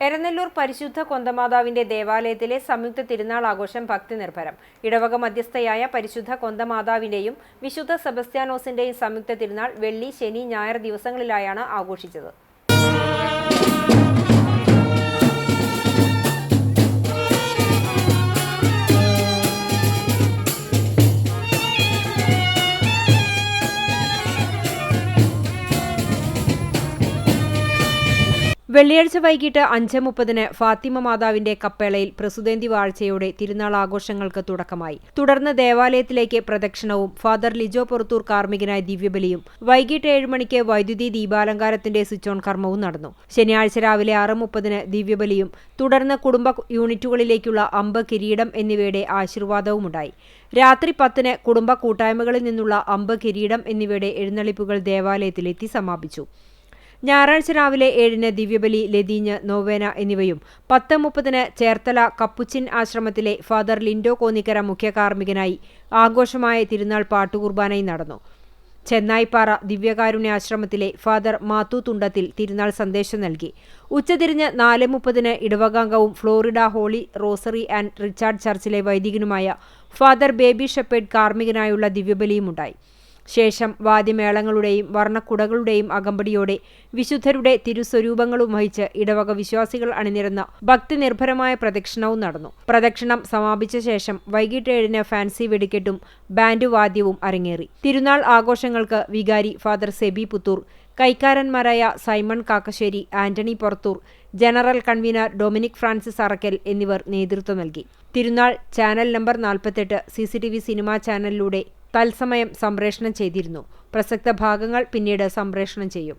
എരനെല്ലൂർ പരിശുദ്ധ കൊന്തമാതാവിന്റെ ദേവാലയത്തിലെ സംയുക്ത തിരുനാൾ ആഘോഷം ഭക്തിനിർഭരം. ഇടവക മധ്യസ്ഥയായ പരിശുദ്ധ കൊന്തമാതാവിന്റെയും വിശുദ്ധ സെബസ്ത്യാനോസിന്റെയും സംയുക്ത തിരുനാൾ വെള്ളി, ശനി, ഞായർ ദിവസങ്ങളിലായാണ് ആഘോഷിച്ചത്. വെള്ളിയാഴ്ച വൈകിട്ട് 5:30 ഫാത്തിമ മാതാവിന്റെ കപ്പേളയിൽ പ്രസുതേന്തി വാഴ്ചയോടെ തിരുനാൾ ആഘോഷങ്ങൾക്ക് തുടക്കമായി. തുടർന്ന് ദേവാലയത്തിലേക്ക് പ്രദക്ഷിണവും ഫാദർ ലിജോ പൊറത്തൂർ കാർമ്മികനായ ദിവ്യബലിയും വൈകിട്ട് 7 മണിക്ക് വൈദ്യുതി ദീപാലങ്കാരത്തിന്റെ സ്വിച്ച് ഓൺ കർമ്മവും നടന്നു. ശനിയാഴ്ച രാവിലെ 6:30 ദിവ്യബലിയും തുടർന്ന് കുടുംബ യൂണിറ്റുകളിലേക്കുള്ള അമ്പ്, കിരീടം എന്നിവയുടെ ആശീർവാദവുമുണ്ടായി. രാത്രി 10 കുടുംബ കൂട്ടായ്മകളിൽ നിന്നുള്ള അമ്പ്, കിരീടം എന്നിവയുടെ എഴുന്നള്ളിപ്പുകൾ ദേവാലയത്തിലെത്തി സമാപിച്ചു. ഞായറാഴ്ച രാവിലെ 7 ദിവ്യബലി, ലതീഞ്ഞ്, നോവേന എന്നിവയും 10:30 ചേർത്തല കപ്പുച്ചിൻ ആശ്രമത്തിലെ ഫാദർ ലിൻഡോ കോന്നിക്കര മുഖ്യ കാർമ്മികനായി ആഘോഷമായ തിരുനാൾ പാട്ടുകുർബാനയും നടന്നു. ചെന്നായിപ്പാറ ദിവ്യകാരുണ്യ ആശ്രമത്തിലെ ഫാദർ മാത്തു തുണ്ടത്തിൽ തിരുനാൾ സന്ദേശം നൽകി. ഉച്ചതിരിഞ്ഞ് 4:30 ഇടവകാംഗവും Florida Holy Rosary and Richard ചർച്ചിലെ വൈദികനുമായ ഫാദർ ബേബി ഷെപ്പേർഡ് കാർമ്മികനായുള്ള ദിവ്യബലിയുമുണ്ടായി. ശേഷം വാദ്യമേളങ്ങളുടെയും വർണ്ണക്കുടകളുടെയും അകമ്പടിയോടെ വിശുദ്ധരുടെ തിരുസ്വരൂപങ്ങളും വഹിച്ച് ഇടവക വിശ്വാസികൾ അണിനിരന്ന ഭക്തിനിർഭരമായ പ്രദക്ഷിണവും നടന്നു. പ്രദക്ഷിണം സമാപിച്ച ശേഷം വൈകിട്ട് 7 ഫാൻസി വെടിക്കെട്ടും ബാൻഡ് വാദ്യവും അരങ്ങേറി. തിരുനാൾ ആഘോഷങ്ങൾക്ക് വികാരി ഫാദർ സെബി പുത്തൂർ, കൈക്കാരന്മാരായ Simon Kakkassery, Antony Porathur, general convener Dominic Francis Arakkal എന്നിവർ നേതൃത്വം നൽകി. തിരുനാൾ ചാനൽ നമ്പർ 48 CCTV സിനിമാ ചാനലിലൂടെ തത്സമയം സംപ്രേഷണം ചെയ്തിരുന്നു. പ്രസക്ത ഭാഗങ്ങൾ പിന്നീട് സംപ്രേഷണം ചെയ്യും.